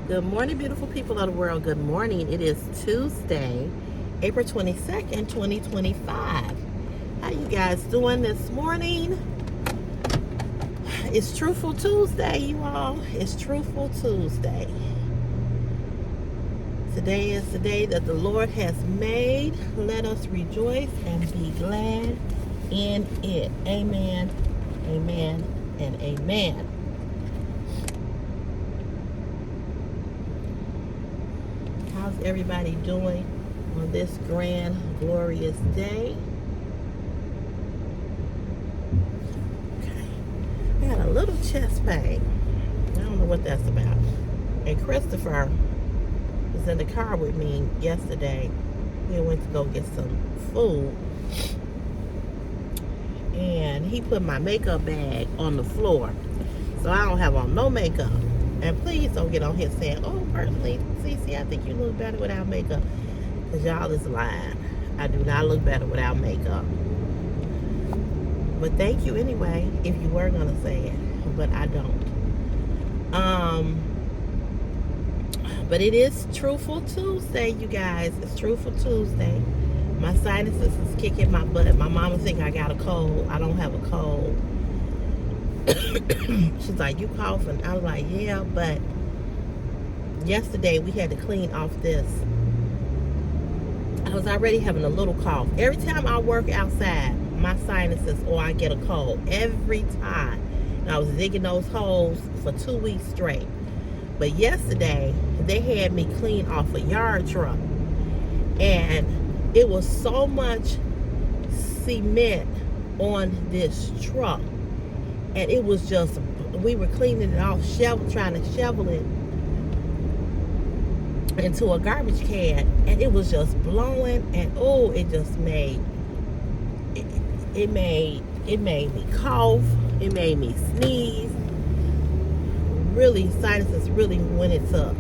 Good morning, beautiful people of the world. Good morning. It is Tuesday, April 22nd, 2025. How you guys doing this morning? It's Truthful Tuesday, you all. It's Truthful Tuesday. Today is the day that the Lord has made. Let us rejoice and be glad in it. Amen, amen, and amen. How's everybody doing on this grand, glorious day? Okay. I got a little chest pain. I don't know what that's about. And Christopher was in the car with me yesterday. We went to go get some food. And he put my makeup bag on the floor. So I don't have on no makeup. And please don't get on here saying, oh, personally, Cece, I think you look better without makeup. Because y'all is lying. I do not look better without makeup. But thank you anyway, if you were going to say it. But I don't. But it is Truthful Tuesday, you guys. It's Truthful Tuesday. My sinuses is kicking my butt. My mama think I got a cold. I don't have a cold. She's like, you coughing? I was like, yeah, but yesterday we had to clean off this. I was already having a little cough. Every time I work outside, my sinuses or I get a cold. Every time. And I was digging those holes for 2 weeks straight. But yesterday, they had me clean off a yard truck. And it was so much cement on this truck. And it was just, we were cleaning it off, trying to shovel it into a garbage can. And it was just blowing. And oh, it just made, it made me cough. It made me sneeze. Really, sinuses really went into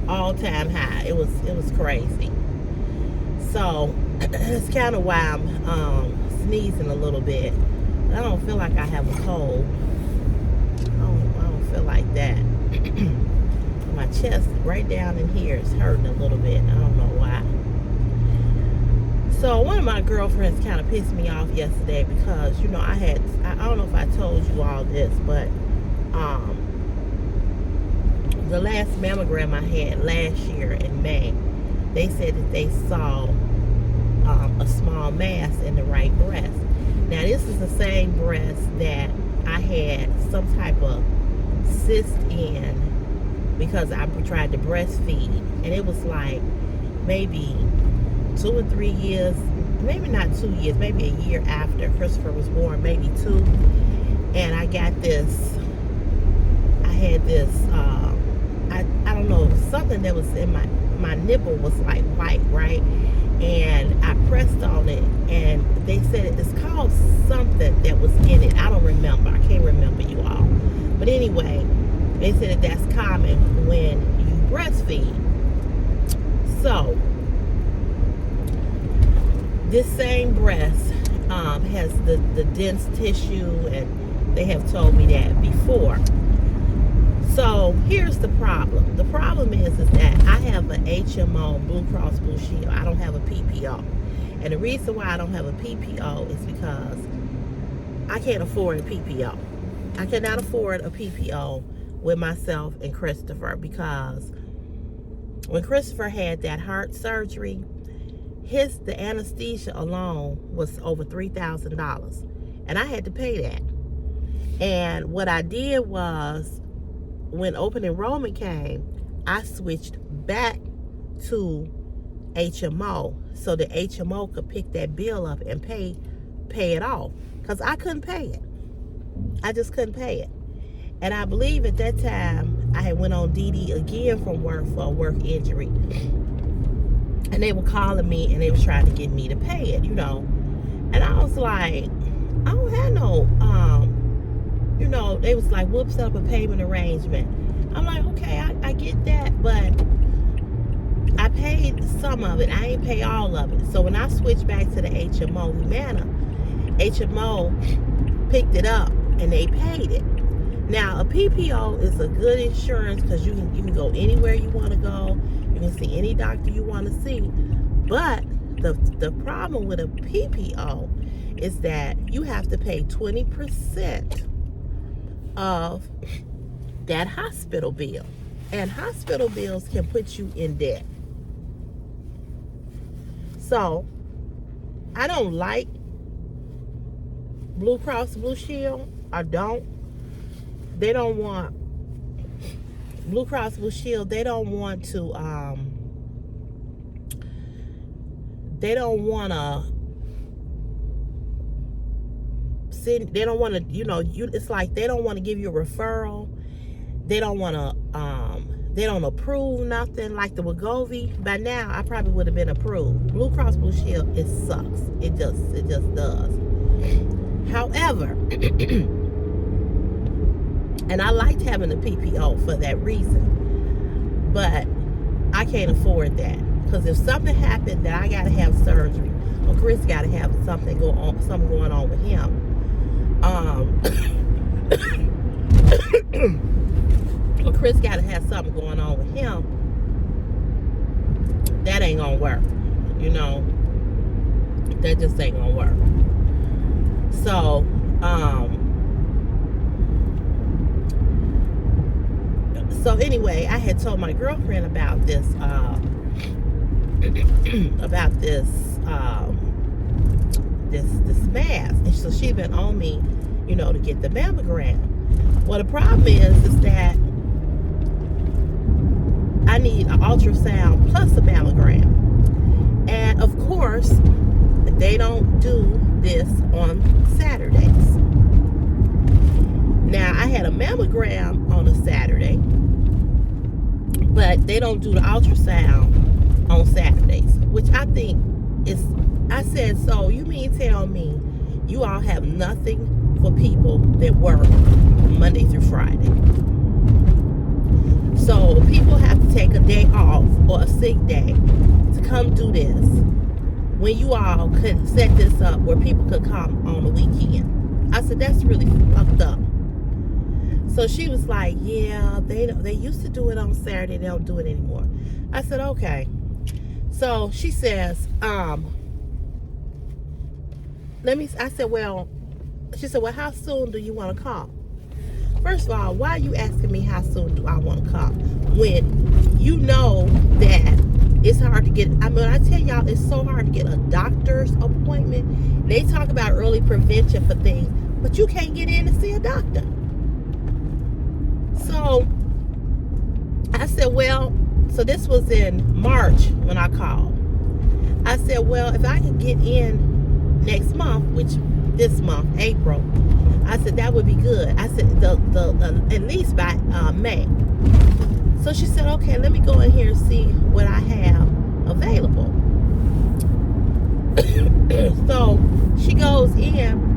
all-time high. It was crazy. So it's kind of why I'm sneezing a little bit. I don't feel like I have a cold. I don't feel like that. My chest right down in here is hurting a little bit. I don't know why. So one of my girlfriends kind of pissed me off yesterday because, you know, I don't know if I told you all this, but the last mammogram I had last year in May, they said that they saw a small mass in the right breast. Now this is the same breast that I had some type of cyst in because I tried to breastfeed, and it was like maybe 2 or 3 years, maybe not 2 years, maybe a year after Christopher was born, maybe 2. And I got this, I had this, I don't know, something that was in my nipple was like white, right? And I pressed on it, and they said it's called something that was in it. I don't remember. I can't remember, you all. But anyway, they said that that's common when you breastfeed. So this same breast has the dense tissue, and they have told me that before. So here's the problem. The problem is that I have an HMO, Blue Cross Blue Shield. I don't have a PPO. And the reason why I don't have a PPO is because I can't afford a PPO. I cannot afford a PPO with myself and Christopher, because when Christopher had that heart surgery, the anesthesia alone was over $3,000, and I had to pay that. And what I did was, when open enrollment came, I switched back to HMO so the HMO could pick that bill up and pay it off, because I couldn't pay it. I just couldn't pay it. And I believe at that time I had went on DD again from work for a work injury. And they were calling me, and they were trying to get me to pay it, you know. And I was like, I don't have no, you know, they was like, we'll set up a payment arrangement. I'm like, okay, I get that, but I paid some of it. I ain't pay all of it. So when I switched back to the HMO Humana, HMO picked it up and they paid it. Now, a PPO is a good insurance because you can go anywhere you want to go. You can see any doctor you want to see. But the problem with a PPO is that you have to pay 20% of that hospital bill. And hospital bills can put you in debt. So, I don't like Blue Cross Blue Shield. I don't. They don't want Blue Cross Blue Shield. They don't want to they don't want to send, they don't want to, it's like they don't want to give you a referral. They don't want to they don't approve nothing like the Wegovy. By now I probably would have been approved. Blue Cross Blue Shield, it sucks. It just does. However, and I liked having a PPO for that reason, but I can't afford that. Because if something happened that I got to have surgery, or Chris got to have something going on with him, or Chris got to have something going on with him, that ain't gonna work. That just ain't gonna work. So, so anyway, I had told my girlfriend about this, this mask, and so she'd been on me, to get the mammogram. Well, the problem is that I need an ultrasound plus a mammogram, and of course, they don't do this on Saturdays. Now, I had a mammogram on a Saturday, but they don't do the ultrasound on Saturdays, which I think is, I said, so you mean tell me you all have nothing for people that work Monday through Friday? So people have to take a day off or a sick day to come do this, when you all could set this up where people could come on the weekend. I said, that's really fucked up. So she was like, yeah, they used to do it on Saturday. They don't do it anymore. I said, okay. So she says, I said, well, she said, well, how soon do you want to come? First of all, why are you asking me how soon do I want to come? When you know that it's hard to get, I tell y'all, it's so hard to get a doctor's appointment. They talk about early prevention for things, but you can't get in to see a doctor. So I said, well, so this was in March when I called. I said, well, if I can get in next month, which this month, April, I said that would be good. I said at least by May. So she said, okay, let me go in here and see what I have available. So she goes in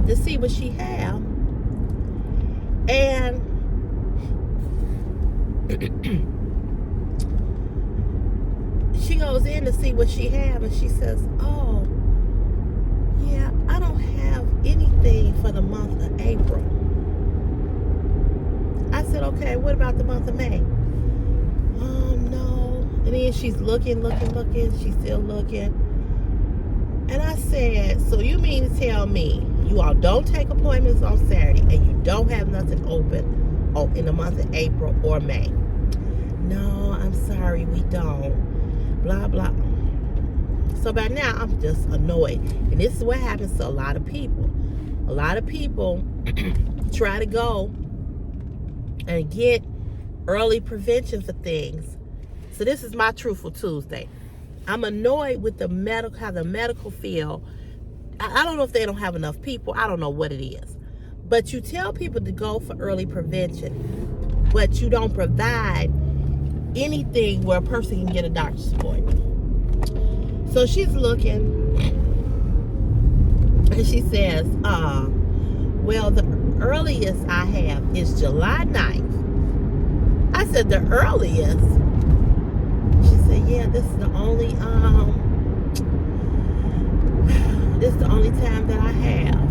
to see what she have, and she goes in to see what she have, and she says, oh, yeah, I don't have anything for the month of April. I said, okay, what about the month of May? Oh, no. And then she's looking, she's still looking. And I said, so you mean to tell me you all don't take appointments on Saturday and you don't have nothing open in the month of April or May? No, I'm sorry, we don't. Blah, blah. So by now, I'm just annoyed. And this is what happens to a lot of people. A lot of people try to go and get early prevention for things. So this is my Truthful Tuesday. I'm annoyed with how the medical field, I don't know if they don't have enough people. I don't know what it is. But you tell people to go for early prevention, but you don't provide anything where a person can get a doctor's appointment. So she's looking, and she says, well, the earliest I have is July 9th. I said, the earliest? She said, yeah, this is the only time that I have.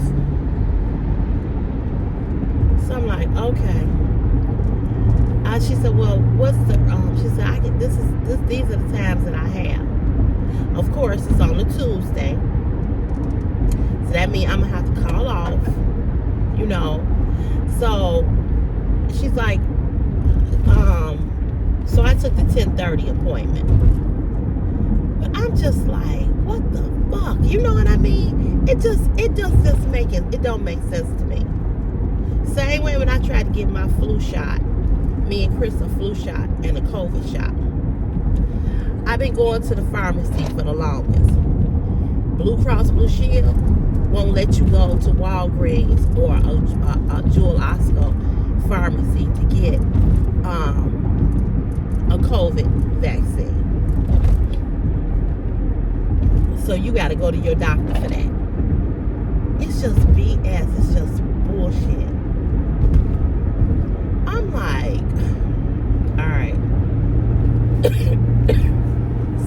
So I'm like, okay. She said, well, what's the, she said, these are the times that I have. Of course, it's on a Tuesday. So that means I'm going to have to call off, you know. So she's like, so I took the 10:30 appointment. But I'm just like, what the fuck? You know what I mean? It don't make sense to me. Same way when I tried to get my flu shot. Me and Chris a flu shot and a COVID shot. I've been going to the pharmacy for the longest. Blue Cross Blue Shield won't let you go to Walgreens or a Jewel Osco pharmacy to get a COVID vaccine. So you got to go to your doctor for that. It's just BS. It's just bullshit. I'm like, all right.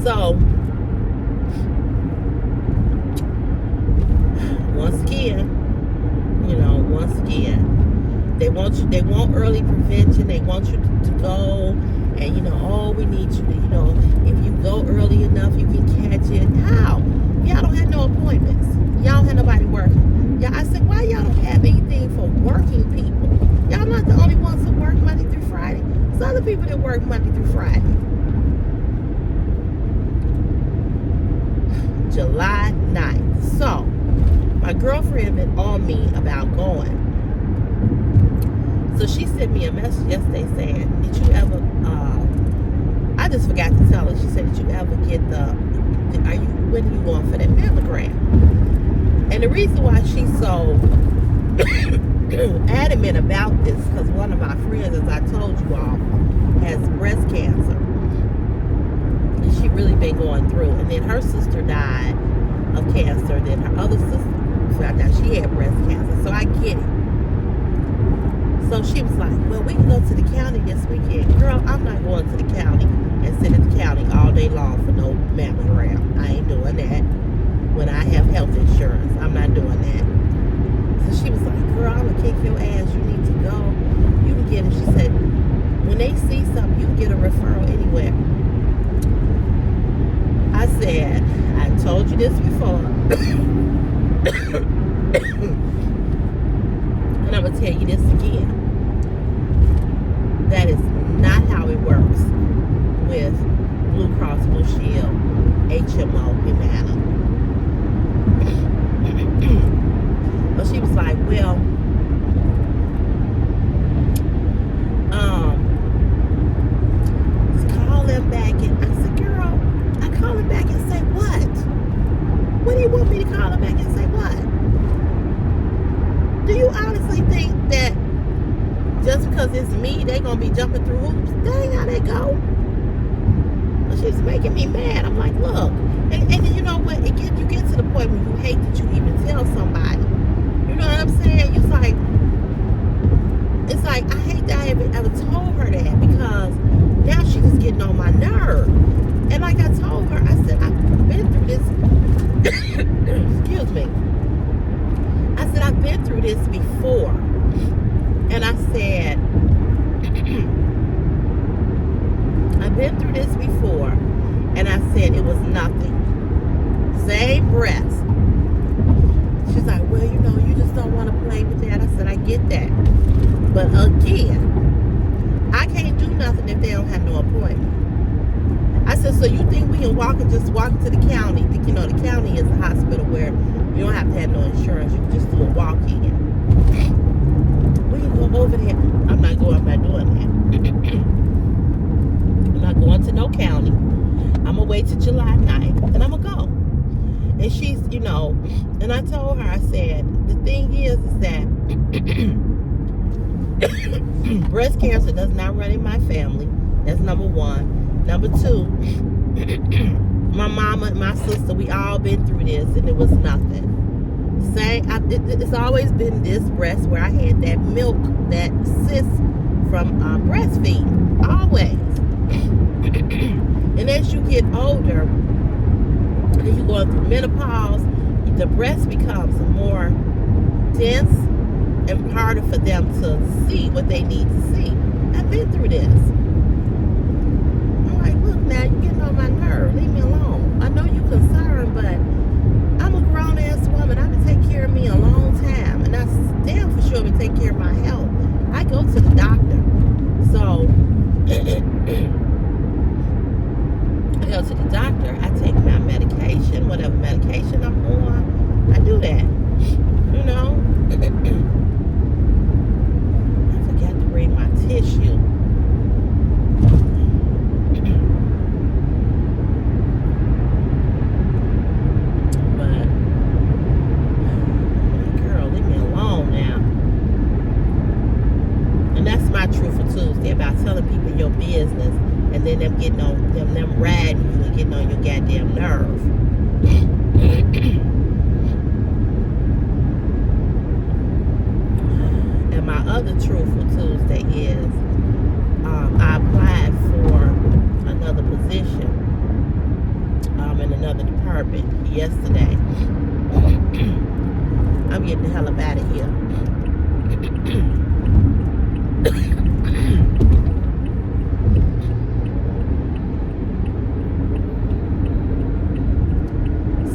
So, once again, they want early prevention. They want you to go and, we need you to, if you go early enough, you can catch it. How? Y'all don't have no appointments. Y'all don't have nobody working. I said, why y'all don't have anything for working people? Y'all not the only ones that work Monday through Friday. There's other people that work Monday through Friday. July 9th. So, my girlfriend had been on me about going. So she sent me a message yesterday saying, did you ever, I just forgot to tell her. She said, did you ever get when are you going for that mammogram? And the reason why she's so adamant about this, because one of my friends, as I told you all, has breast cancer. And she really been going through. And then her sister died of cancer. Then her other sister found out she had breast cancer. So I get it. So she was like, well, we can go to the county this weekend. Girl, I'm not going to the county and sit at the county all day long for no mammogram. I ain't doing that. When I have health insurance, I'm not doing that. So she was like, girl, I'm going to kick your ass. You need to go. You can get it. She said, when they see something, you can get a referral anywhere. I said, I told you this before. And I'm going to tell you this again. That is not how it works with Blue Cross Blue Shield, HMO, Humana. So she was like, well, call them back. And I said, girl, I call them back and say what? What do you want me to call them back and say what? Do you honestly think that just because it's me, they gonna be jumping through hoops? That ain't how they go. But she's making me mad. I'm like, look, and you know what? You get to the point where you hate that you even tell somebody. You know what I'm saying? It's like I hate that I ever told her that, because now she's just getting on my nerve. And like I told her, I said, I've been through this. Excuse me. I said, I've been through this before. And I said, I've been through this before. And I said, it was nothing. Same breath. She's like, well, you just don't want to play with that. I said, I get that. But again, I can't do nothing if they don't have no appointment. I said, so you think we can walk to the county? The county is a hospital where you don't have to have no insurance. You can just do a walk-in. We can go over there. I'm not doing that. I'm not going to no county. I'm going to wait till July 9th, and I'm going to go. And she's, and I told her, I said, the thing is that breast cancer does not run in my family. That's number one. Number two, my mama and my sister, we all been through this, and it was nothing. It's always been this breast where I had that milk, that cyst from breastfeeding, always. And as you get older, and you go through menopause, the breast becomes more dense harder for them to see what they need to see. I've been through this. I'm like, look, now you're getting on my nerve. Leave me alone. I know you're concerned, but I'm a grown ass woman. I've been taking care of me a long time, and I damn for sure been taking care of my health. I go to the doctor, so I go to the doctor. I take my medication, whatever medication I'm on. I do that, you know. I forgot to bring my tissue. But, girl, leave me alone now. And that's my Truthful Tuesday, about telling people your business and then them getting on them riding you and getting on your goddamn nerve. And my other Truthful Tuesday is I applied for another position in another department yesterday. I'm getting the hell up out of here.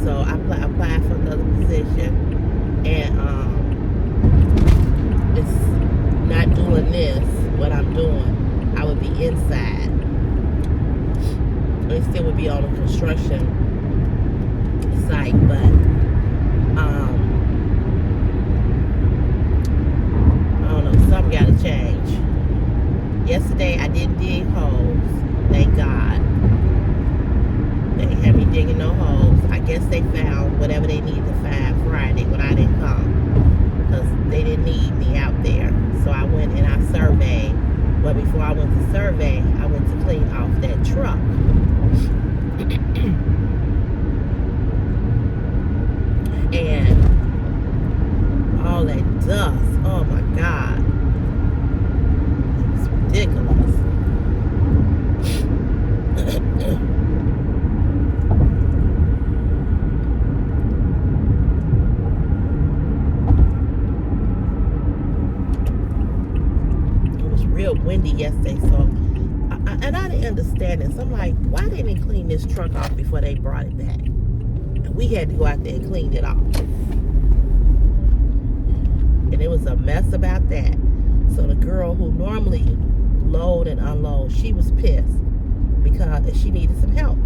So I applied for another position, and it's not doing this, what I'm doing. I would be inside. It still would be on a construction site, but I don't know, something gotta change. Yesterday I didn't dig holes, thank God. They didn't have me digging no holes. I guess they found whatever they needed to find Friday when I didn't come, because they didn't need me out there. So I went and I surveyed. But before I went to survey, I went to clean off that truck. And all that dust, oh my God, it's ridiculous. Real windy yesterday, so and I didn't understand it. So I'm like, why didn't they clean this truck off before they brought it back? And we had to go out there and clean it off, and it was a mess about that. So the girl who normally load and unload, she was pissed because she needed some help.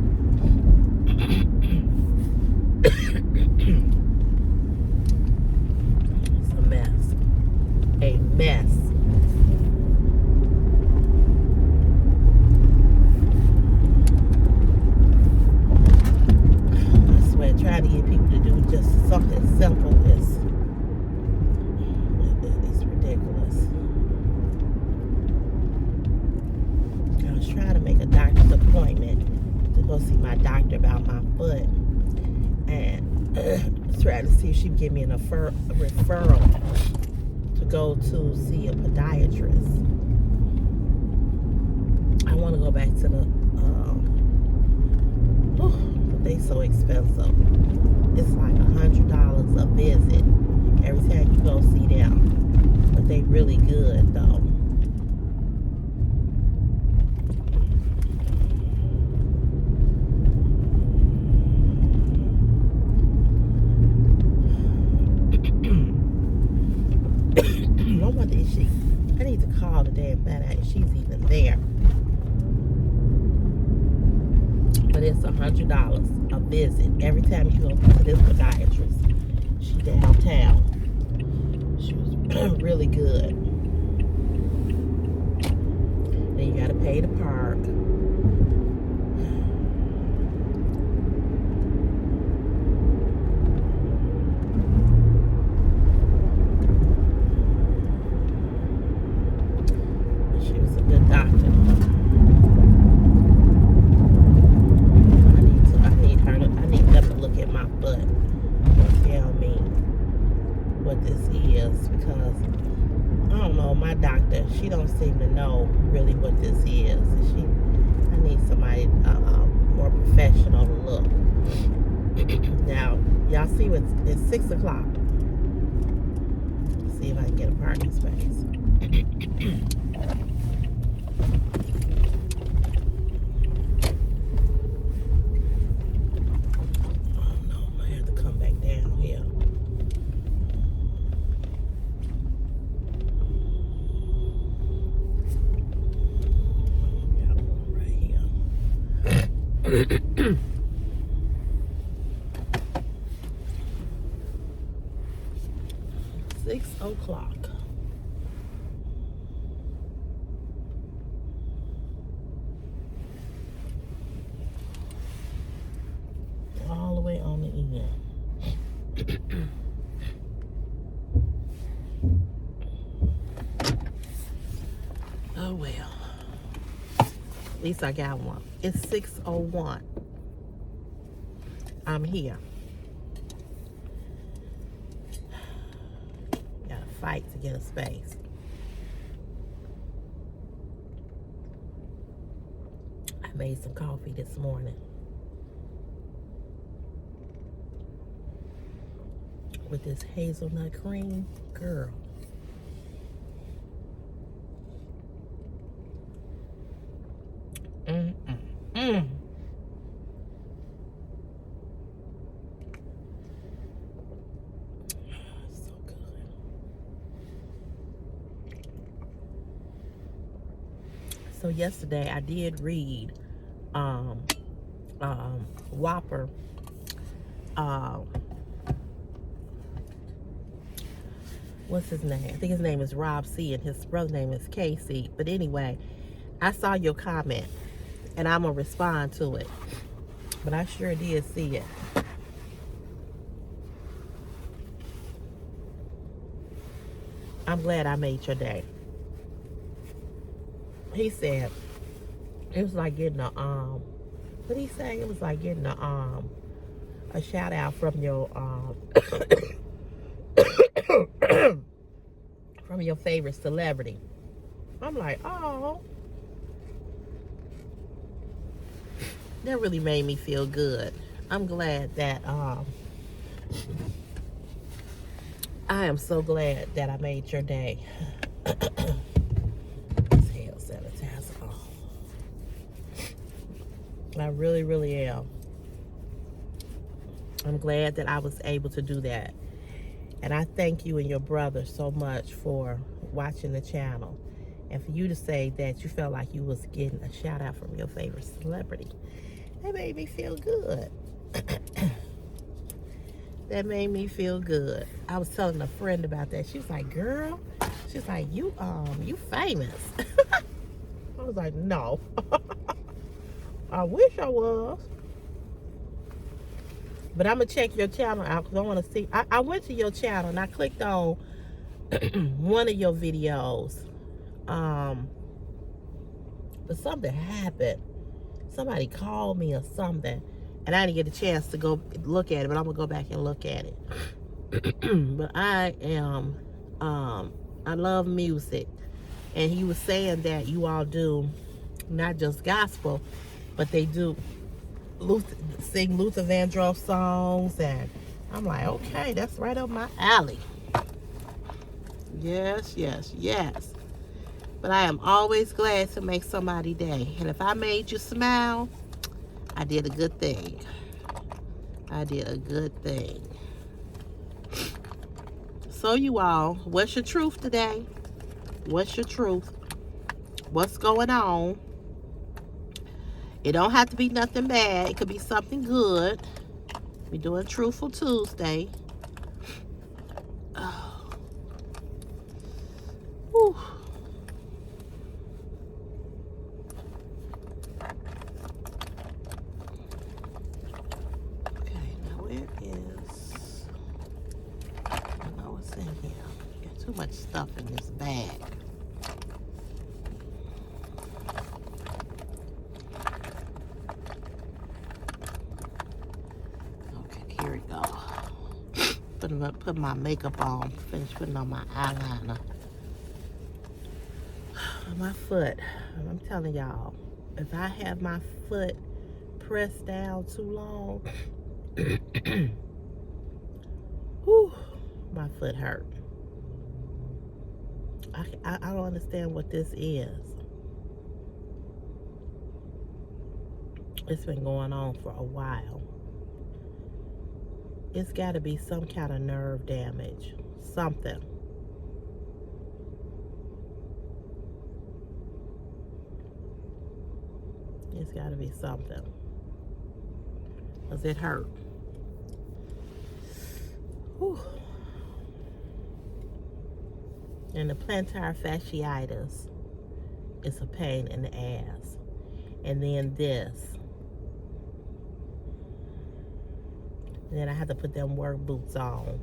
It's a mess, a mess. Trying to get people to do just something simple is ridiculous. I was trying to make a doctor's appointment to go see my doctor about my foot, and trying to see if she can give me a referral to go to see a podiatrist. I want to go back to the they so expensive. It's like $100 a visit every time you go see them. But they really good though. I wonder if I need to call today and find out if she's even there. But it's $100 a visit every time you go to this podiatrist. She downtown. She was really good. Then you gotta pay to park. She was a good doctor. I need them to look at my butt and tell me what this is, because I don't know, my doctor, she don't seem to know really what this is. I need somebody more professional to look. Now, y'all see it's 6 o'clock. see if I can get a parking space. Oh no, I have to come back down here. Got one right here. 6 o'clock. All the way on the end. Oh well. At least I got one. It's 6:01. I'm here. Gotta fight to get a space. I made some coffee this morning with this hazelnut cream. Girl. So good. So yesterday I did read Whopper what's his name? I think his name is Rob C and his brother's name is Casey. But anyway, I saw your comment and I'm gonna respond to it. But I sure did see it. I'm glad I made your day. He said it was like getting a what did he say? It was like getting a shout out from your from your favorite celebrity. I'm like, oh, that really made me feel good. I'm glad that I am so glad that I made your day. Hell sanitizer. Oh. I really, really am. I'm glad that I was able to do that. And I thank you and your brother so much for watching the channel. And for you to say that you felt like you was getting a shout out from your favorite celebrity. That made me feel good. That made me feel good. I was telling a friend about that. She was like, girl, she's like, you famous. I was like, no. I wish I was. But I'm going to check your channel out because I want to see. I went to your channel and I clicked on one of your videos. But something happened. Somebody called me or something. And I didn't get a chance to go look at it. But I'm going to go back and look at it. But I love music. And he was saying that you all do not just gospel, but they do sing Luther Vandross songs, and I'm like, okay, that's right up my alley. Yes, yes, yes. But I am always glad to make somebody's day. And if I made you smile, I did a good thing. I did a good thing. So you all, what's your truth today? What's your truth? What's going on? It don't have to be nothing bad. It could be something good. We're doing Truthful Tuesday. Oh. Whew. Okay, now where is... I don't know what's in here. Got too much stuff in this bag. Put my makeup on, finish putting on my eyeliner. My foot, I'm telling y'all, if I have my foot pressed down too long, whew, my foot hurt. I don't understand what this is. It's been going on for a while. It's got to be some kind of nerve damage. Something. It's got to be something. Because it hurt. Whew. And the plantar fasciitis is a pain in the ass. And then this. And then I have to put them work boots on.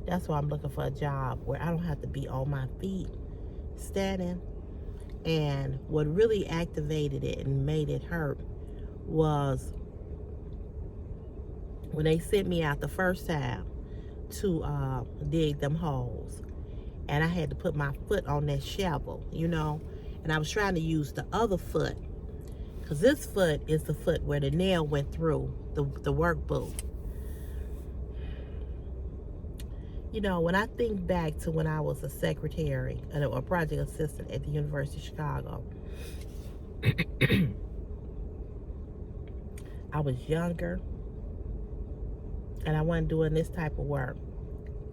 That's why I'm looking for a job where I don't have to be on my feet standing. And what really activated it and made it hurt was when they sent me out the first time to dig them holes. And I had to put my foot on that shovel, you know. And I was trying to use the other foot. Because this foot is the foot where the nail went through the work boot. You know, when I think back to when I was a secretary or a project assistant at the University of Chicago, I was younger and I wasn't doing this type of work.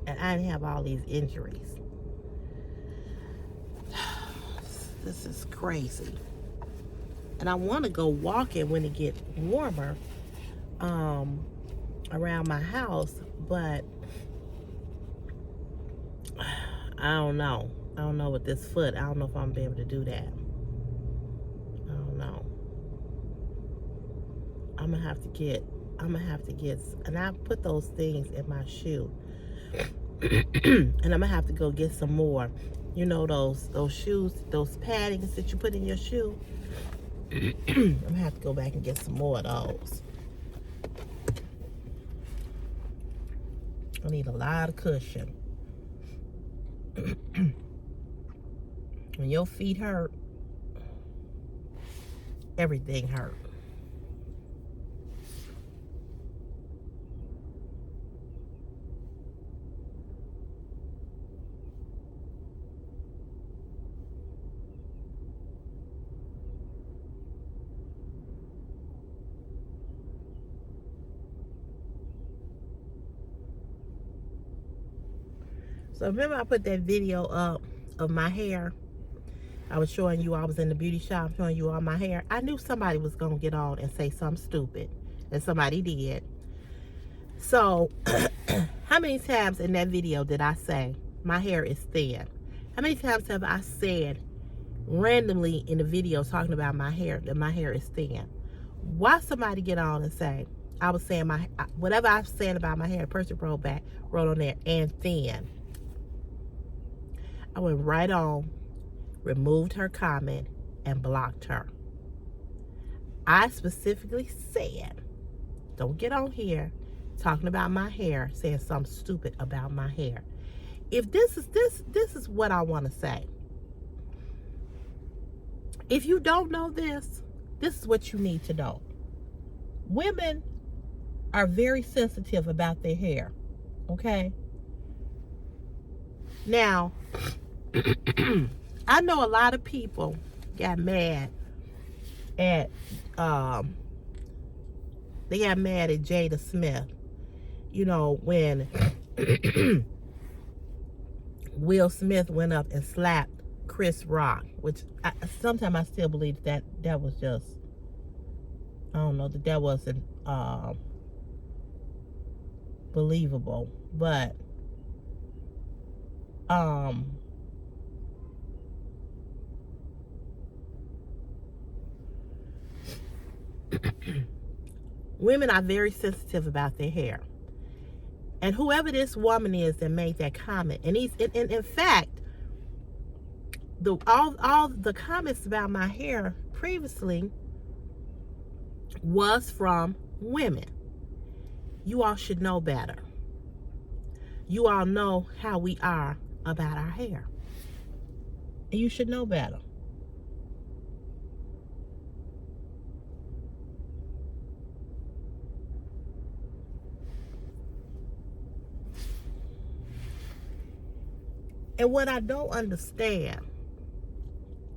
And I didn't have all these injuries. This is crazy. And I want to go walking when it gets warmer around my house, but I don't know. I don't know with this foot. I don't know if I'm going to be able to do that. I don't know. I'm going to have to get, and I put those things in my shoe. And I'm going to have to go get some more. You know, those shoes, those paddings that you put in your shoe. I'm going to have to go back and get some more of those. I need a lot of cushion. When your feet hurt, everything hurt. So remember I put that video up of my hair? I was showing you I was in the beauty shop showing you all my hair. I knew somebody was going to get on and say something stupid. And somebody did. So, how many times in that video did I say my hair is thin? How many times have I said randomly in the video talking about my hair that my hair is thin? Why somebody get on and say, I was saying whatever I was saying about my hair, the person wrote on there, and thin. I went right on, removed her comment, and blocked her. I specifically said, don't get on here talking about my hair, saying something stupid about my hair. If this is what I want to say. If you don't know this is what you need to know. Women are very sensitive about their hair, okay? Now, I know a lot of people got mad at they got mad at Jada Smith, you know, when Will Smith went up and slapped Chris Rock, which sometimes I still believe that was just, I don't know, that wasn't believable, but women are very sensitive about their hair. And whoever this woman is that made that comment, and in fact, all the comments about my hair previously was from women. You all should know better. You all know how we are about our hair. And you should know better. And what I don't understand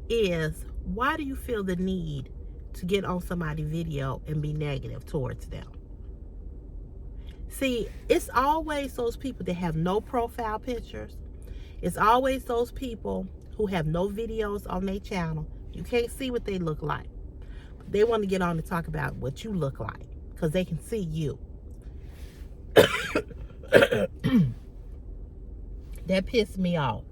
is, why do you feel the need to get on somebody's video and be negative towards them? See, it's always those people that have no profile pictures. It's always those people who have no videos on their channel. You can't see what they look like. They want to get on to talk about what you look like because they can see you. That pissed me off.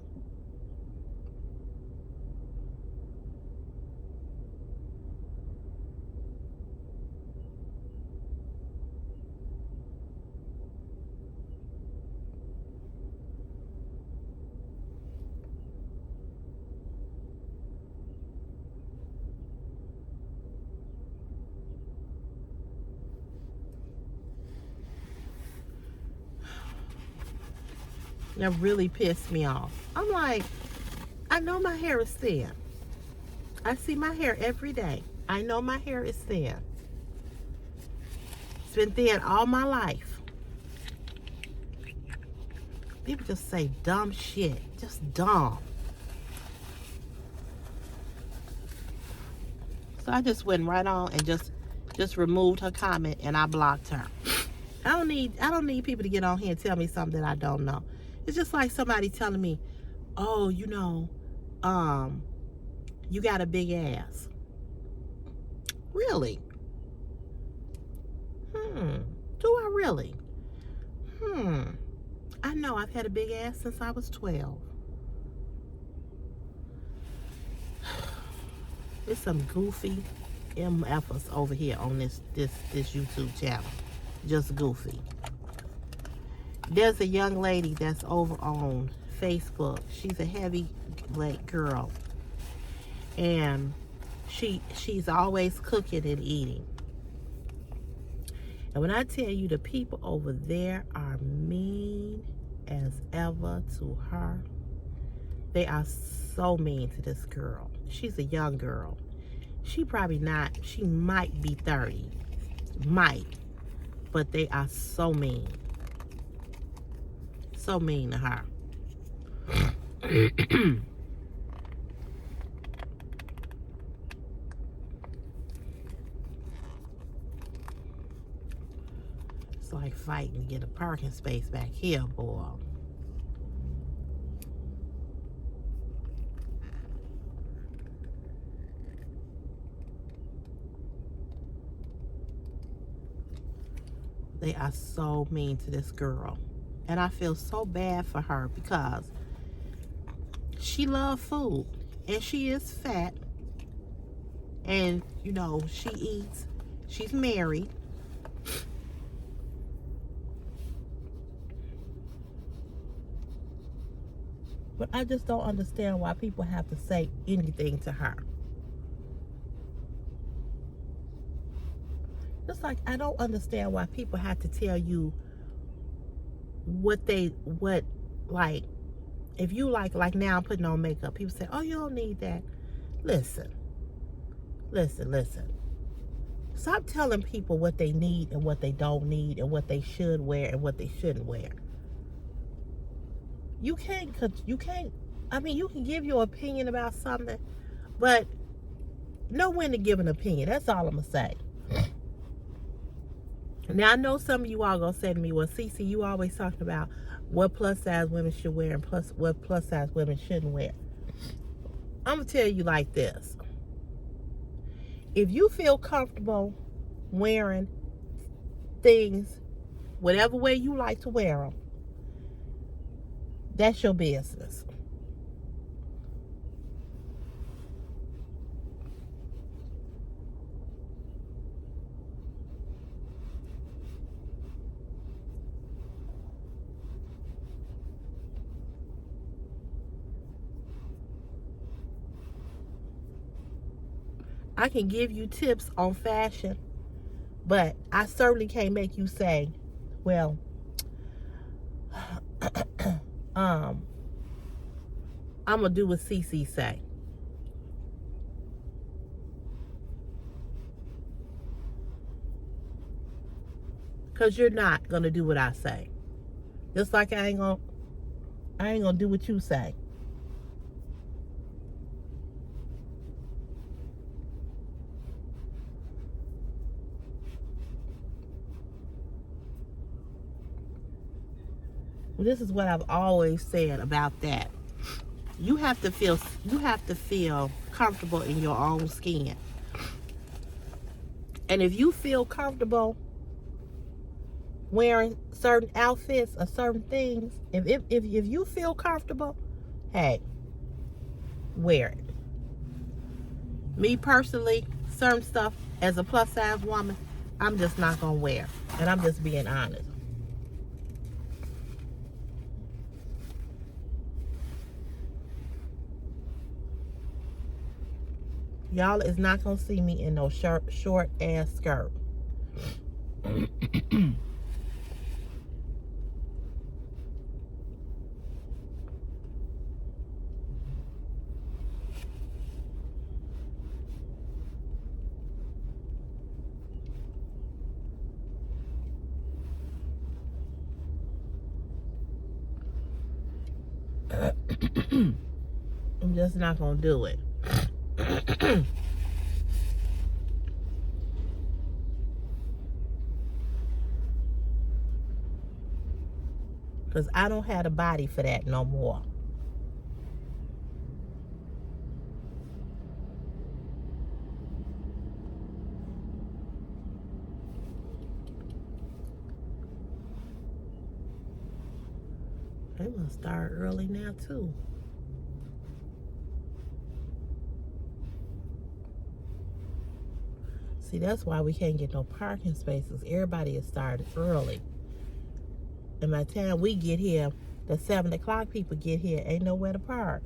That really pissed me off. I'm like, I know my hair is thin. I see my hair every day. I know my hair is thin. It's been thin all my life. People just say dumb shit. Just dumb. So I just went right on and just removed her comment and I blocked her. I don't need people to get on here and tell me something that I don't know. It's just like somebody telling me, oh, you know, you got a big ass. Really? Do I really? I know I've had a big ass since I was 12. There's some goofy MFers over here on this YouTube channel. Just goofy. There's a young lady that's over on Facebook. She's a heavy like girl. And she's always cooking and eating. And when I tell you the people over there are mean as ever to her, they are so mean to this girl. She's a young girl. She might be 30. Might. But they are so mean. So mean to her. It's like fighting to get a parking space back here, boy. They are so mean to this girl. And I feel so bad for her because she loves food. And she is fat. And, you know, she eats. She's married. But I just don't understand why people have to say anything to her. Just like I don't understand why people have to tell you like, if you like now I'm putting on makeup, people say, oh, you don't need that. Listen. Stop telling people what they need and what they don't need and what they should wear and what they shouldn't wear. You can't, I mean, you can give your opinion about something, but know when to give an opinion. That's all I'm going to say. Now, I know some of you all going to say to me, well, Cece, you always talking about what plus size women should wear and what plus size women shouldn't wear. I'm going to tell you like this. If you feel comfortable wearing things whatever way you like to wear them, that's your business. I can give you tips on fashion, but I certainly can't make you say, well, I'm going to do what Cece say. Because you're not going to do what I say. Just like I ain't going to. I ain't gonna do what you say. Well, this is what I've always said about that. You have to feel comfortable in your own skin. And if you feel comfortable wearing certain outfits or certain things, if you feel comfortable, hey, wear it. Me personally, certain stuff as a plus size woman, I'm just not gonna wear. And I'm just being honest. Y'all is not gonna see me in no short ass skirt. I'm just not gonna do it. Because I don't have the body for that no more. They gonna start early now too. See, that's why we can't get no parking spaces. Everybody is started early. And by the time we get here, the 7 o'clock people get here, ain't nowhere to park.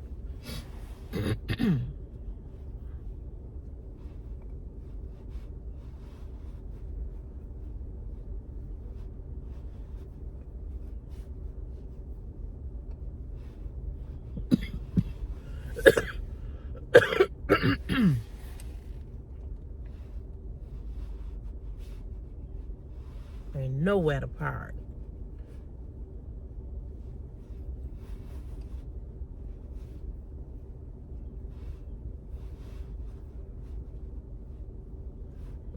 Ain't nowhere to park.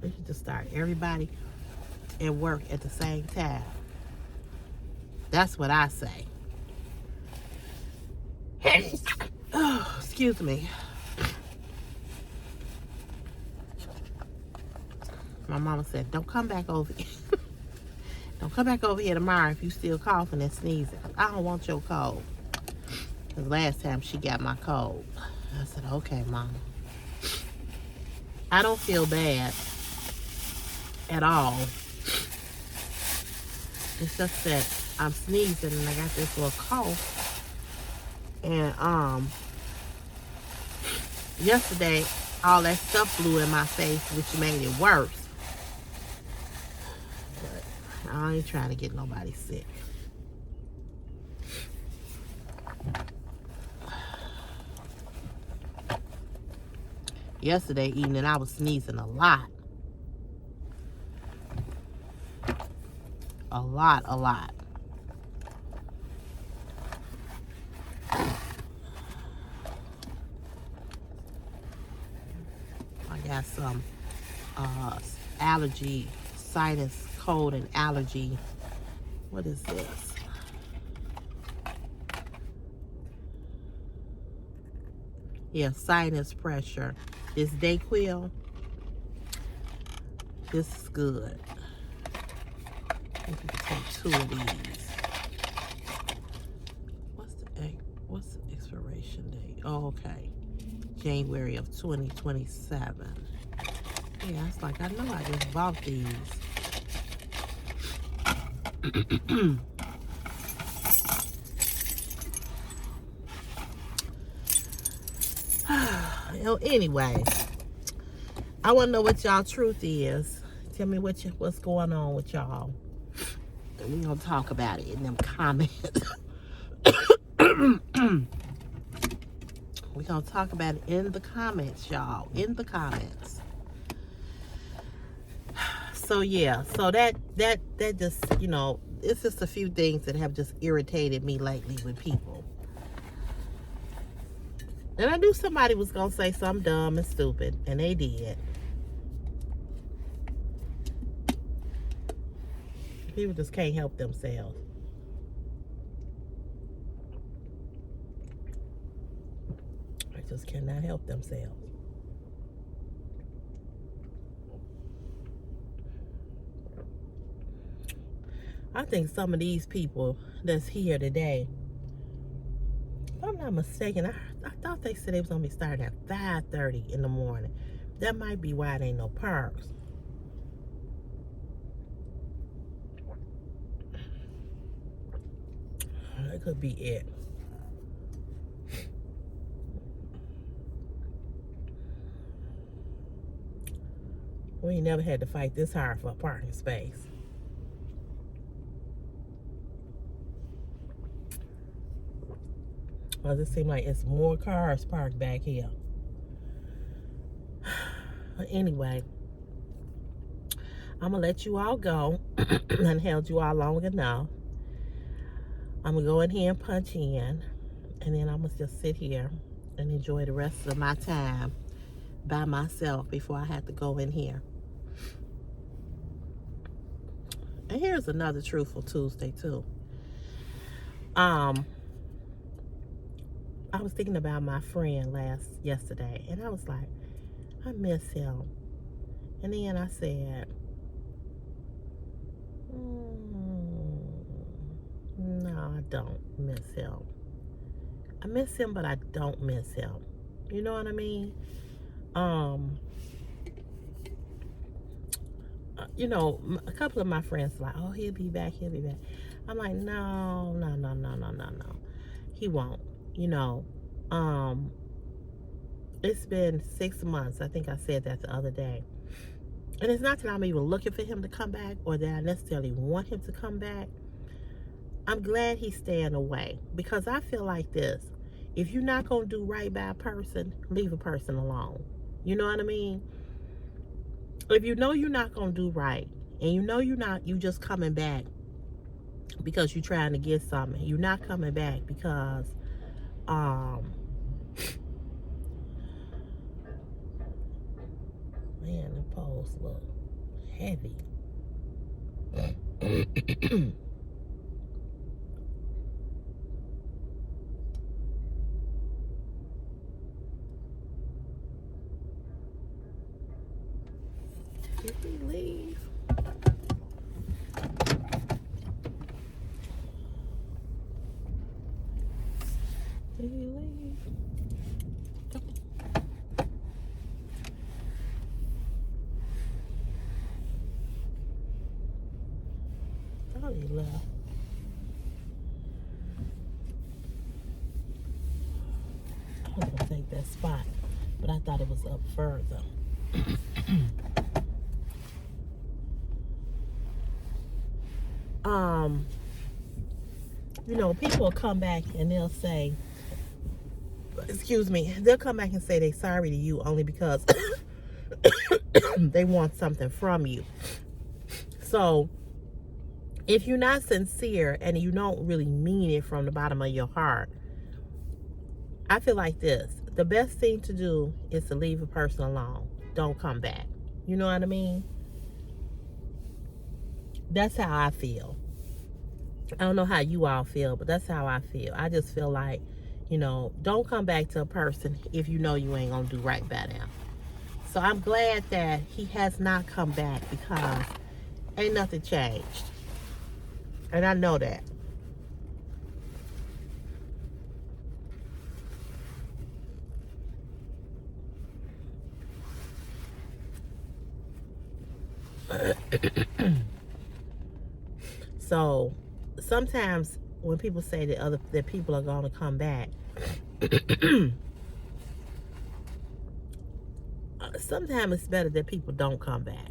We should just start everybody at work at the same time. That's what I say. Oh, excuse me. My mama said, don't come back over here. Don't come back over here tomorrow if you still coughing and sneezing. I don't want your cold. Because last time she got my cold. I said, okay, Mama. I don't feel bad at all. It's just that I'm sneezing and I got this little cough. And yesterday, all that stuff flew in my face, which made it worse. But I ain't trying to get nobody sick. Yesterday evening, I was sneezing a lot. A lot. I got some allergy, sinus, cold, and allergy. What is this? Yeah, sinus pressure. This Dayquil. This is good. I think you can take 2 of these. What's the expiration date? Oh, okay. January of 2027. Yeah, it's like, I know I just bought these. Anyway, I want to know what y'all truth is. Tell me what's going on with y'all. And we're going to talk about it in them comments. We're going to talk about it in the comments, y'all. In the comments. So, yeah. So, that just, you know, it's just a few things that have just irritated me lately with people. And I knew somebody was going to say something dumb and stupid, and they did. People just can't help themselves. They just cannot help themselves. I think some of these people that's here today, if I'm not mistaken, I thought they said they was going to be starting at 5:30 in the morning. That might be why there ain't no parks. That could be it. We ain't never had to fight this hard for a parking space. Well, it seems like it's more cars parked back here. Anyway, I'm going to let you all go. I held you all long enough. I'm going to go in here and punch in. And then I'm going to just sit here and enjoy the rest of my time by myself before I have to go in here. And here's another Truthful Tuesday, too. I was thinking about my friend yesterday, and I was like, I miss him. And then I said, no, I don't miss him. I miss him, but I don't miss him. You know what I mean? You know, a couple of my friends were like, oh, he'll be back. I'm like, no. He won't. You know, it's been 6 months. I think I said that the other day. And it's not that I'm even looking for him to come back or that I necessarily want him to come back. I'm glad he's staying away, because I feel like this. If you're not going to do right by a person, leave a person alone. You know what I mean? If you know you're not going to do right, and you know you just coming back because you're trying to get something. You're not coming back because man, the poles look heavy. Did he leave? Did he leave? Oh, he left. I was gonna take that spot, but I thought it was up further. You know, people will come back and they'll say, they'll come back and say they're sorry to you only because they want something from you. So if you're not sincere and you don't really mean it from the bottom of your heart, I feel like this. The best thing to do is to leave a person alone. Don't come back. You know what I mean? That's how I feel. I don't know how you all feel, but that's how I feel. I just feel like, you know, don't come back to a person if you know you ain't going to do right by them. So I'm glad that he has not come back, because ain't nothing changed. And I know that. So sometimes when people say that people are going to come back, sometimes it's better that people don't come back.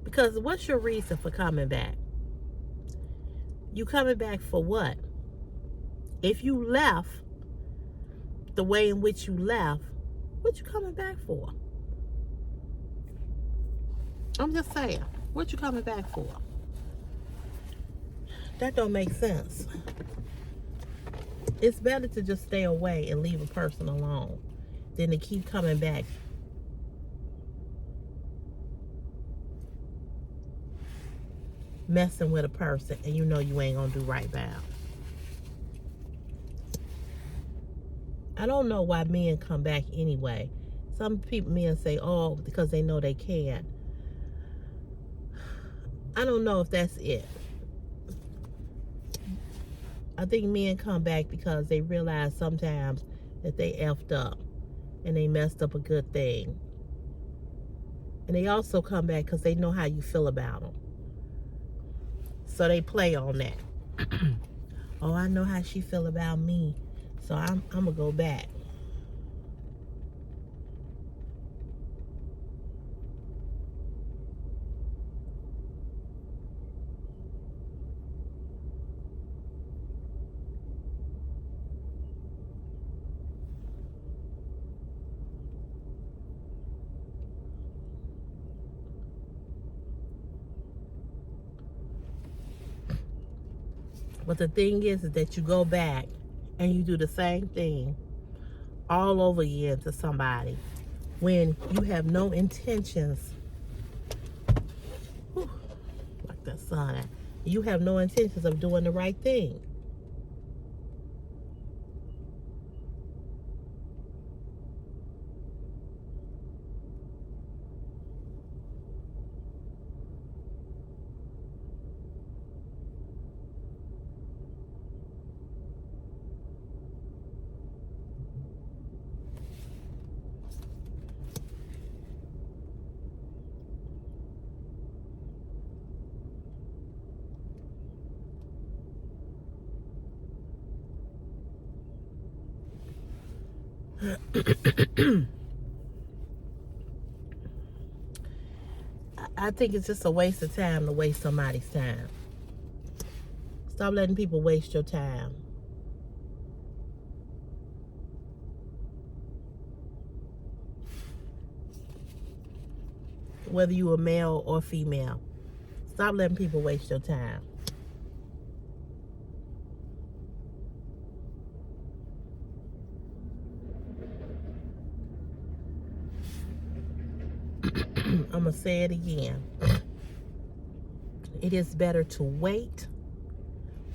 Because what's your reason for coming back? You coming back for what? If you left the way in which you left, what you coming back for? I'm just saying, what you coming back for? That don't make sense. It's better to just stay away and leave a person alone than to keep coming back. Messing with a person and you know you ain't gonna do right by them. I don't know why men come back anyway. Some men say, oh, because they know they can. I don't know if that's it. I think men come back because they realize sometimes that they effed up and they messed up a good thing. And they also come back because they know how you feel about them. So they play on that. Oh, I know how she feel about me, so I'm going to go back. But the thing is that you go back and you do the same thing all over again to somebody when you have no intentions, like that sun, you have no intentions of doing the right thing. I think it's just a waste of time to waste somebody's time. Stop letting people waste your time. Whether you are male or female, stop letting people waste your time. I'm going to say it again. It is better to wait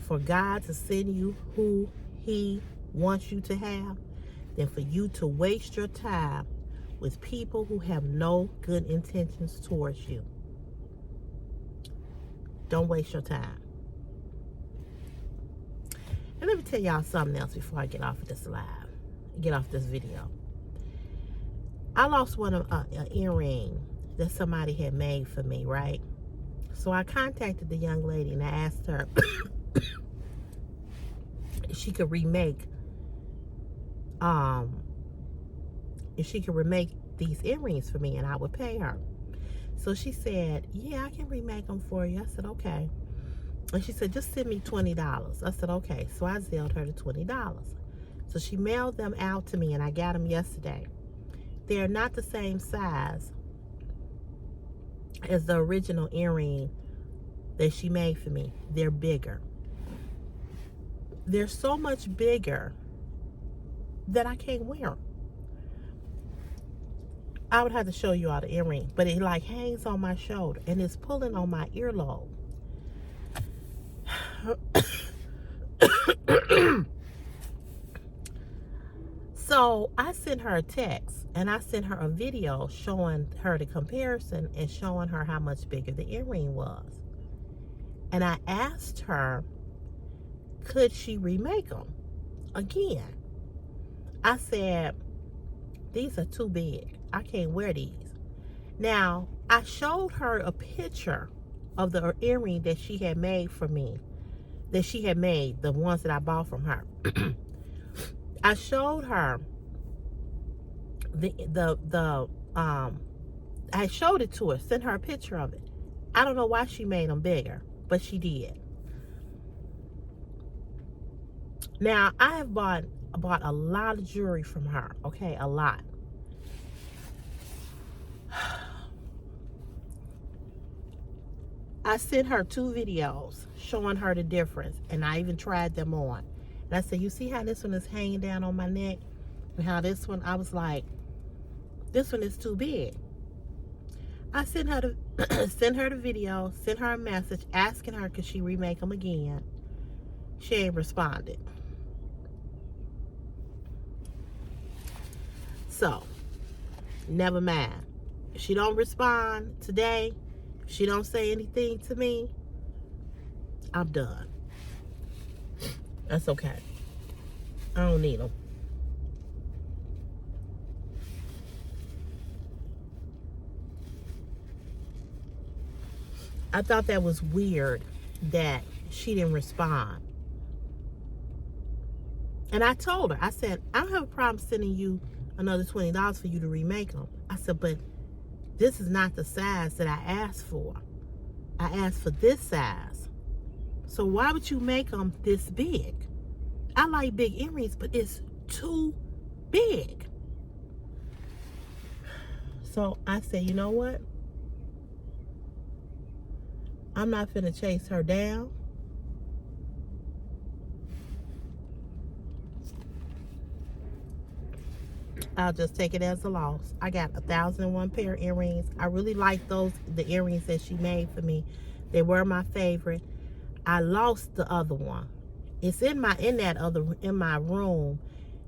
for God to send you who He wants you to have than for you to waste your time with people who have no good intentions towards you. Don't waste your time. And let me tell y'all something else before I get off of this video. I lost an earring that somebody had made for me, right? So I contacted the young lady and I asked her if she could remake these earrings for me and I would pay her. So she said, yeah, I can remake them for you. I said, okay. And she said, just send me $20. I said, okay. So I Zelled her the $20. So she mailed them out to me and I got them yesterday. They're not the same size as the original earring that she made for me. They're bigger. They're so much bigger that I can't wear them. I would have to show you all the earring, but it like hangs on my shoulder and it's pulling on my earlobe. So I sent her a text and I sent her a video showing her the comparison and showing her how much bigger the earring was. And I asked her, could she remake them again? I said, these are too big. I can't wear these. Now, I showed her a picture of the earring that she had made for me, that she had made, the ones that I bought from her. I showed her I showed it to her, sent her a picture of it. I don't know why she made them bigger, but she did. Now, I have bought a lot of jewelry from her, okay, a lot. I sent her 2 videos showing her the difference, and I even tried them on. And I said, you see how this one is hanging down on my neck? And how this one, I was like, this one is too big. I sent her the sent her the video, sent her a message asking her could she remake them again. She ain't responded. So, never mind. If she don't respond today, if she don't say anything to me, I'm done. That's okay. I don't need them. I thought that was weird that she didn't respond. And I told her, I said, I don't have a problem sending you another $20 for you to remake them. I said, but this is not the size that I asked for. I asked for this size. So why would you make them this big? I like big earrings, but it's too big. So I said, you know what? I'm not finna chase her down. I'll just take it as a loss. I got 1,001 pair of earrings. I really like those, the earrings that she made for me. They were my favorite. I lost the other one. It's in my room,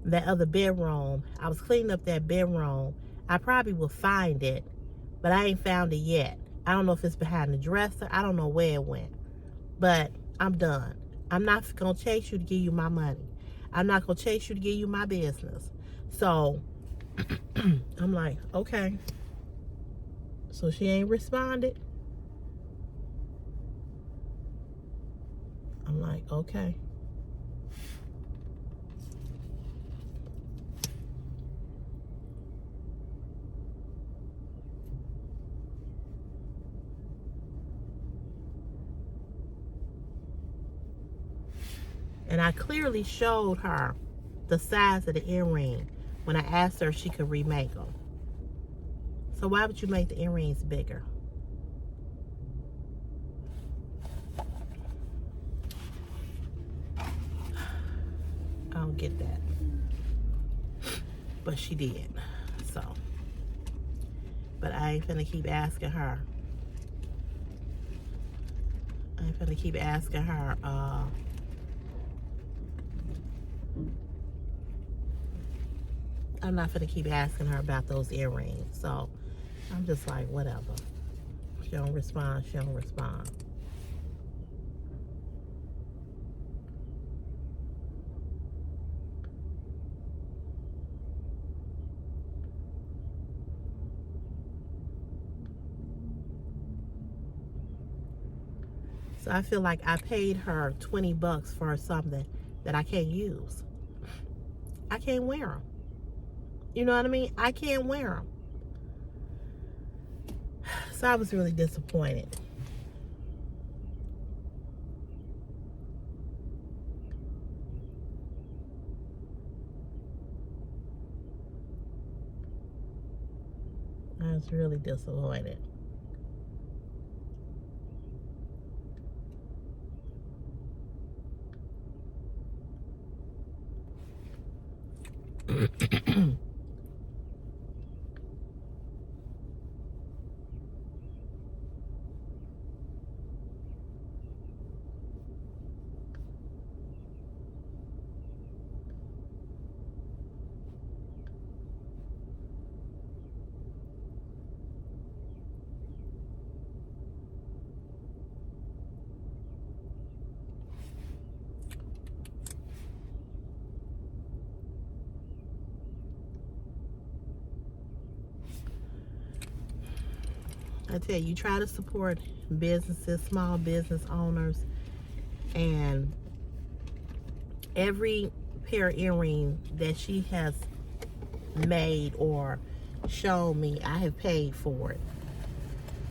that other bedroom. I was cleaning up that bedroom. I probably will find it, but I ain't found it yet. I don't know if it's behind the dresser. I don't know where it went. But I'm done. I'm not going to chase you to give you my money. I'm not going to chase you to give you my business. So, I'm like, okay. So she ain't responded. I'm like, okay. And I clearly showed her the size of the earring when I asked her if she could remake them. So why would you make the earrings bigger? I don't get that. But she did. So. But I ain't finna keep asking her. I ain't finna keep asking her, I'm not gonna keep asking her about those earrings. So I'm just like, whatever. She don't respond, she don't respond. So I feel like I paid her 20 bucks for something that I can't use. I can't wear them. You know what I mean? I can't wear them. So I was really disappointed. I was really disappointed. I tell you, try to support businesses, small business owners, and every pair of earring that she has made or shown me, I have paid for it.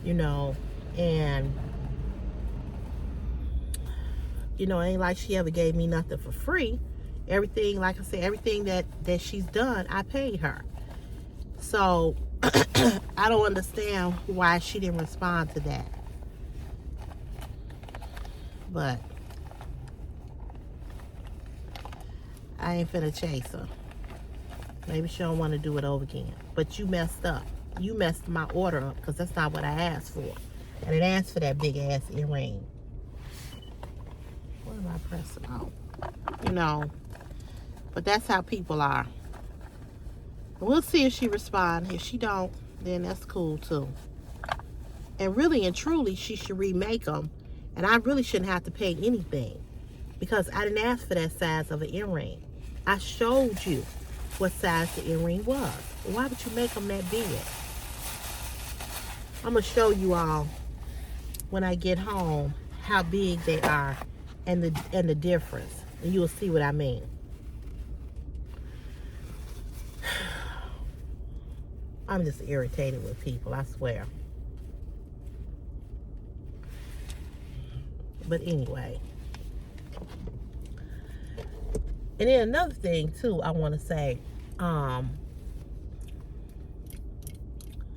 You know, and you know, it ain't like she ever gave me nothing for free. Everything, like I said, everything that she's done, I paid her. So I don't understand why she didn't respond to that. But I ain't finna chase her. Maybe she don't want to do it over again. But you messed up. You messed my order up because that's not what I asked for. I didn't ask for that big ass earring. What am I pressing on? You know. But that's how people are. We'll see if she responds. If she don't, then that's cool too. And really and truly, she should remake them. And I really shouldn't have to pay anything. Because I didn't ask for that size of an earring. I showed you what size the earring was. Why would you make them that big? I'm going to show you all when I get home how big they are and the difference. And you will see what I mean. I'm just irritated with people, I swear. But anyway. And then another thing too I want to say,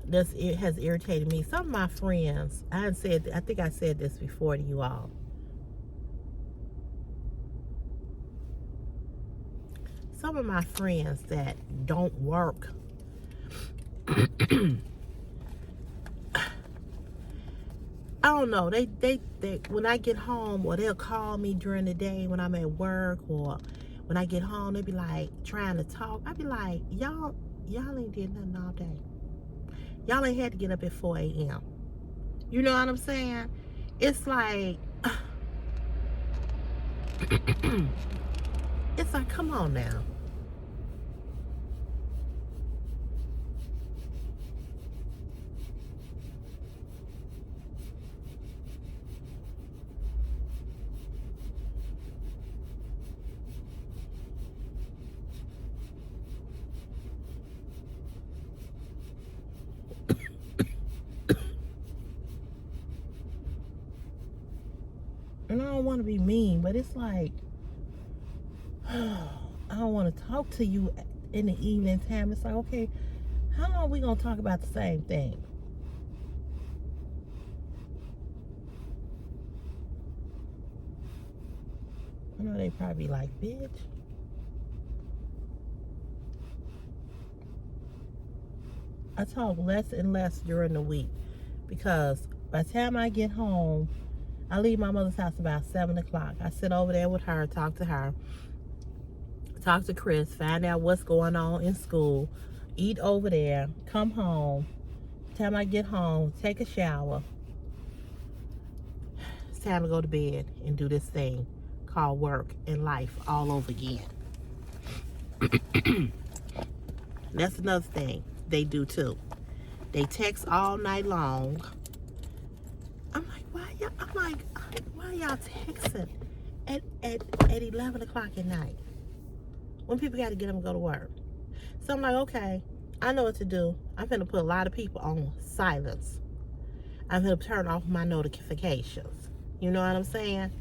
it has irritated me. Some of my friends, I think I said this before to you all. Some of my friends that don't work, I don't know, they when I get home, or they'll call me during the day when I'm at work, or when I get home, they be like trying to talk. I be like, y'all ain't did nothing all day. Y'all ain't had to get up at 4 a.m. You know what I'm saying? It's like, it's like, come on now. And I don't want to be mean, but it's like, I don't want to talk to you in the evening time. It's like, okay, how long are we going to talk about the same thing? I know they probably like, bitch. I talk less and less during the week because by the time I get home, I leave my mother's house about 7 o'clock. I sit over there with her, talk to her, talk to Chris, find out what's going on in school, eat over there, come home. By the time I get home, take a shower. It's time to go to bed and do this thing called work and life all over again. That's another thing they do too. They text all night long. I'm like, why y'all texting at 11 o'clock at night when people got to get up and go to work? So I'm like, okay, I know what to do. I'm going to put a lot of people on silence. I'm going to turn off my notifications. You know what I'm saying?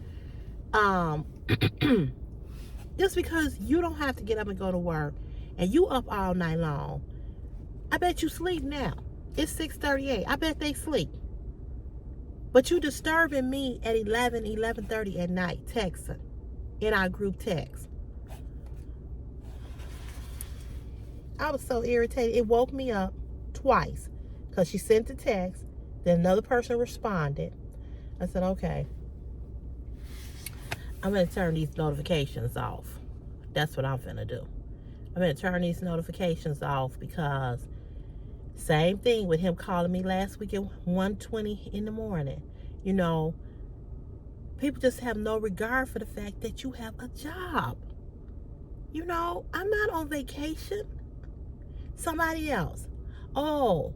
Just because you don't have to get up and go to work and you up all night long, I bet you sleep now. It's 6:38. I bet they sleep. But you disturbing me at 11:30 at night, texting in our group text. I was so irritated. It woke me up twice because she sent the text. Then another person responded. I said, okay, I'm going to turn these notifications off. That's what I'm going to do. I'm going to turn these notifications off because same thing with him calling me last week at 1:20 in the morning. You know, people just have no regard for the fact that you have a job. You know, I'm not on vacation. Somebody else. Oh,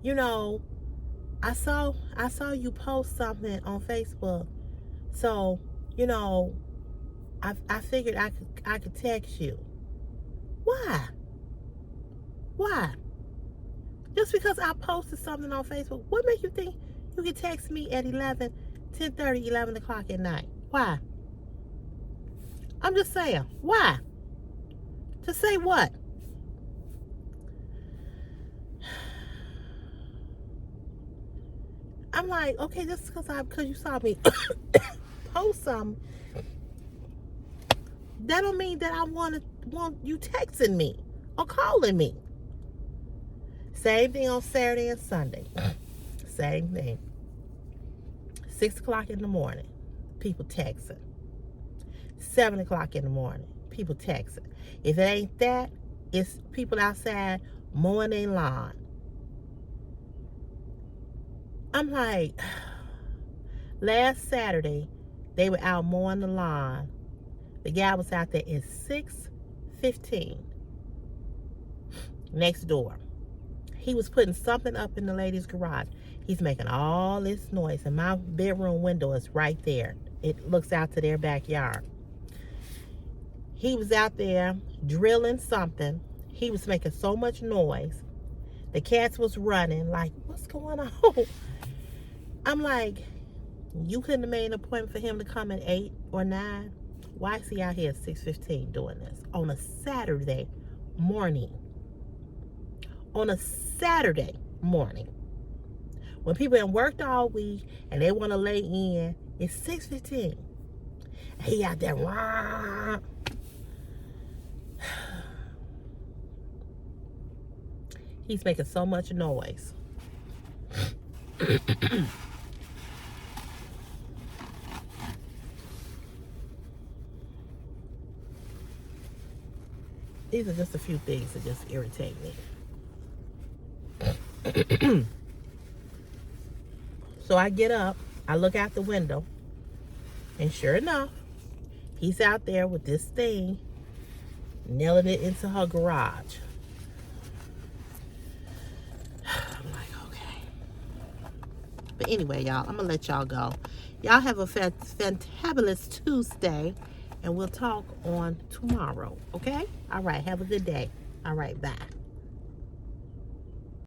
you know, I saw you post something on Facebook. So, you know, I figured I could text you. Why? Why? Just because I posted something on Facebook, what makes you think you can text me at 10:30, 11 o'clock at night? Why? I'm just saying, why? To say what? I'm like, okay, just because you saw me post something, that don't mean that I want you texting me or calling me. Same thing on Saturday and Sunday. Same thing. 6 o'clock in the morning, people texting. 7 o'clock in the morning, people texting. If it ain't that, it's people outside mowing their lawn. I'm like, last Saturday, they were out mowing the lawn. The guy was out there at 6:15 next door. He was putting something up in the lady's garage. He's making all this noise, and my bedroom window is right there. It looks out to their backyard. He was out there drilling something. He was making so much noise. The cats was running, like, what's going on? I'm like, you couldn't have made an appointment for him to come at 8 or 9? Why is he out here at 6:15 doing this on a Saturday morning? On a Saturday morning, when people have worked all week and they want to lay in, it's 6:15. He out there, rah. He's making so much noise. These are just a few things that just irritate me. So I get up, I look out the window, and sure enough, he's out there with this thing, nailing it into her garage. I'm like, okay. But anyway, y'all, I'm gonna let y'all go. Y'all have a fantabulous Tuesday, and we'll talk on tomorrow, okay? All right, have a good day. All right, bye.